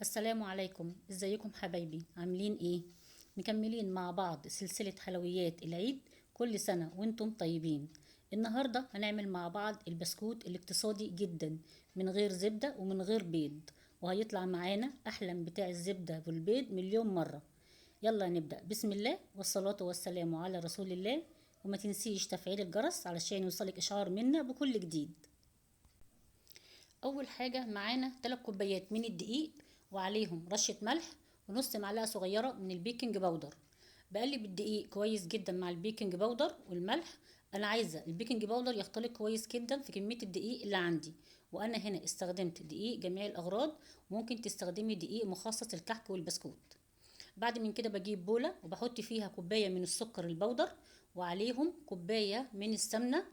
السلام عليكم، ازيكم حبايبي؟ عاملين ايه؟ مكملين مع بعض سلسلة حلويات العيد. كل سنة وانتم طيبين. النهاردة هنعمل مع بعض البسكوت الاقتصادي جدا، من غير زبدة ومن غير بيض، وهيطلع معانا احلى بتاع الزبدة والبيض مليون مرة. يلا نبدأ. بسم الله والصلاة والسلام على رسول الله. وما تنسيش تفعيل الجرس علشان يوصلك اشعار منا بكل جديد. اول حاجه معانا 3 كوبايات من الدقيق، وعليهم رشه ملح، ونص معلقه صغيره من البيكنج باودر. بقلب الدقيق كويس جدا مع البيكنج باودر والملح. انا عايزه البيكنج باودر يختلط كويس جدا في كميه الدقيق اللي عندي، وانا هنا استخدمت دقيق جميع الاغراض. ممكن تستخدمي دقيق مخصص للكحك والبسكوت. بعد من كده بجيب بوله وبحط فيها كوبايه من السكر البودر، وعليهم كوبايه من السمنه.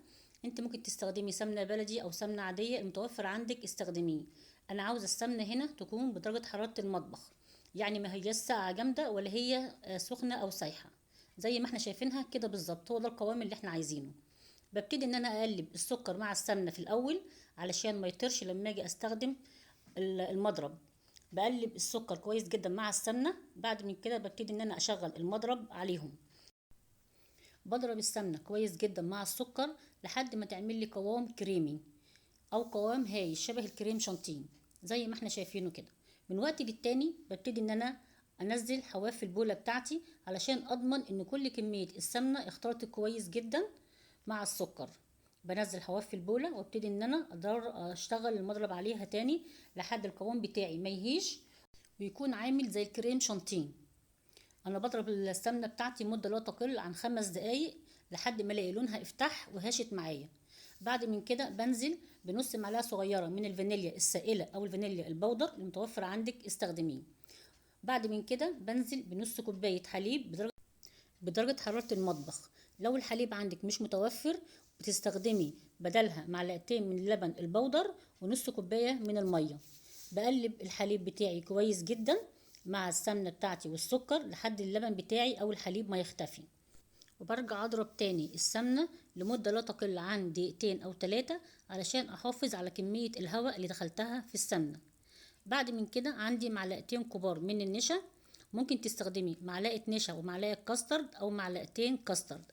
انت ممكن تستخدمي سمنه بلدي او سمنه عاديه، المتوفر عندك استخدميه. انا عاوزه السمنه هنا تكون بدرجه حراره المطبخ، يعني ما هي ساقعه جامده ولا هي سخنه او سايحه. زي ما احنا شايفينها كده بالظبط، هو ده القوام اللي احنا عايزينه. ببتدي ان انا اقلب السكر مع السمنه في الاول علشان ما يطرش لما اجي استخدم المضرب. بقلب السكر كويس جدا مع السمنه. بعد من كده ببتدي ان انا اشغل المضرب عليهم. بضرب السمنه كويس جدا مع السكر لحد ما تعمل لي قوام كريمي، او قوام هايش شبه الكريم شانتيه زي ما احنا شايفينه كده. من وقت للتاني ببتدي ان انا انزل حواف البوله بتاعتي علشان اضمن ان كل كميه السمنه اختلطت كويس جدا مع السكر. بنزل حواف البوله وابتدي ان انا اشتغل المضرب عليها تاني لحد القوام بتاعي ما يهيش ويكون عامل زي الكريم شانتيه. انا بضرب السمنه بتاعتي مده لا تقل عن 5 دقايق لحد ما الاقي لونها افتح وهاشت معايا. بعد من كده بنزل بنص معلقه صغيره من الفانيليا السائله او الفانيليا البودر المتوفر عندك استخدميه. بعد من كده بنزل بنص كوبايه حليب بدرجه حراره المطبخ. لو الحليب عندك مش متوفر بتستخدمي بدلها معلقتين من اللبن البودر ونص كوبايه من الميه. بقلب الحليب بتاعي كويس جدا مع السمنه بتاعتي والسكر لحد اللبن بتاعي او الحليب ما يختفي. وبرجع اضرب تاني السمنة لمدة لا تقل عن دقيقتين او 3 علشان احافظ على كمية الهواء اللي دخلتها في السمنة. بعد من كده عندي معلقتين كبار من النشا. ممكن تستخدمي معلقة نشا ومعلقة كاسترد او معلقتين كاسترد.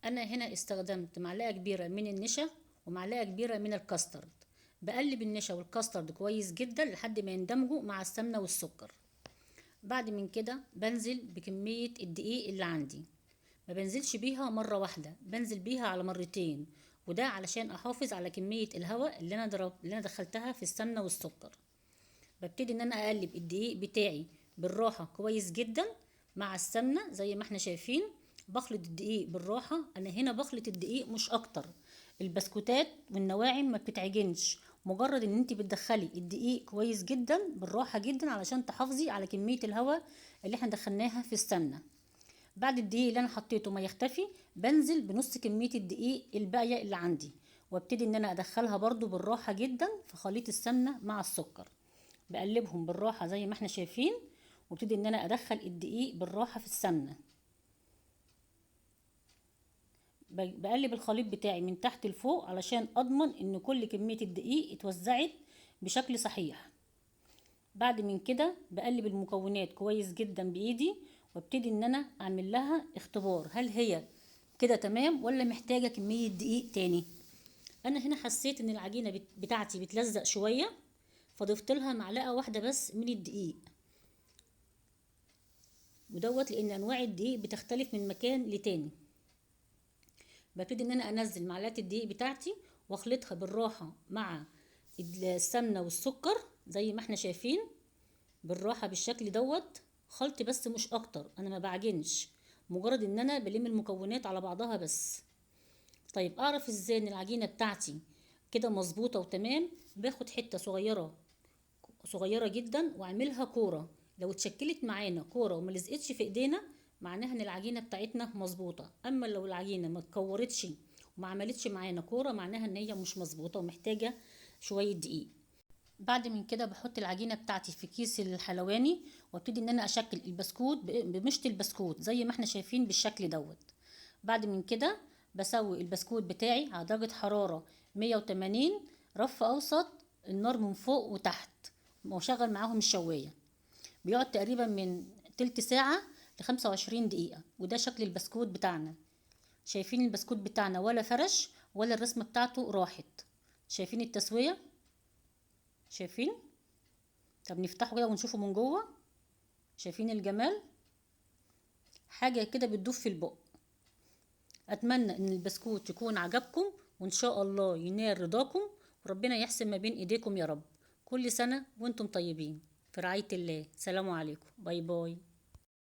انا هنا استخدمت معلقة كبيرة من النشا ومعلقة كبيرة من الكاسترد. بقلب النشا والكاسترد كويس جدا لحد ما يندمجوا مع السمنة والسكر. بعد من كده بنزل بكمية الدقيق اللي عندي. ما بنزلش بيها مرة واحدة، بنزل بيها على مرتين، وده علشان احافظ على كمية الهواء اللي انا دخلتها في السمنة والسكر. ببتدي ان انا اقلب الدقيق بتاعي بالراحة كويس جدا مع السمنة زي ما احنا شايفين. بخلط الدقيق بالراحة، انا هنا بخلط الدقيق مش اكتر. البسكوتات والنواعم ما بتتعجنش، مجرد ان انت بتدخلي الدقيق كويس جدا بالراحة جدا علشان تحافظي على كمية الهواء اللي احنا دخلناها في السمنة. بعد الدقيق اللي انا حطيته ما يختفي بنزل بنص كمية الدقيق الباقية اللي عندي، وابتدي ان انا ادخلها برضو بالراحة جدا في خليط السمنة مع السكر. بقلبهم بالراحة زي ما احنا شايفين، وابتدي ان انا ادخل الدقيق بالراحة في السمنة. بقلب الخليط بتاعي من تحت لفوق علشان اضمن ان كل كمية الدقيق اتوزعت بشكل صحيح. بعد من كده بقلب المكونات كويس جدا بايدي، وابتدي ان انا اعمل لها اختبار هل هي كده تمام ولا محتاجة كمية دقيق تاني. انا هنا حسيت ان العجينة بتاعتي بتلزق شوية، فضفت لها معلقة واحدة بس من الدقيق. ودوت لان انواع الدقيق بتختلف من مكان لتاني. ببتدي ان انا انزل معلقة الدقيق بتاعتي واخلطها بالراحة مع السمنة والسكر زي ما احنا شايفين، بالراحة بالشكل دوت. خلط بس مش اكتر، انا ما بعجنش، مجرد ان انا بلم المكونات على بعضها بس. طيب اعرف ازاي ان العجينة بتاعتي كده مظبوطة وتمام؟ باخد حتة صغيرة صغيرة جدا واعملها كورة. لو اتشكلت معانا كورة وما لزقتش في ايدينا معناها ان العجينة بتاعتنا مظبوطة. اما لو العجينة ما اتكورتش وما عملتش معانا كورة معناها ان هي مش مظبوطة ومحتاجة شوية دقيق. بعد من كده بحط العجينة بتاعتي في كيس الحلواني، وابتدي ان انا اشكل البسكوت بمشط البسكوت زي ما احنا شايفين بالشكل دوت. بعد من كده بسوي البسكوت بتاعي على درجة حرارة 180 رف اوسط، النار من فوق وتحت، واشغل معاهم الشواية. بيقعد تقريبا من تلت ساعة ل25 دقيقة. وده شكل البسكوت بتاعنا. شايفين البسكوت بتاعنا ولا فرش ولا الرسمة بتاعته راحت. شايفين التسوية؟ شايفين؟ طب نفتحه كده ونشوفه من جوه. شايفين الجمال؟ حاجة كده بتدوب في البق. اتمنى ان البسكوت يكون عجبكم، وان شاء الله ينال رضاكم، وربنا يحسن ما بين ايديكم يا رب. كل سنة وانتم طيبين، في رعاية الله. سلام عليكم، باي باي.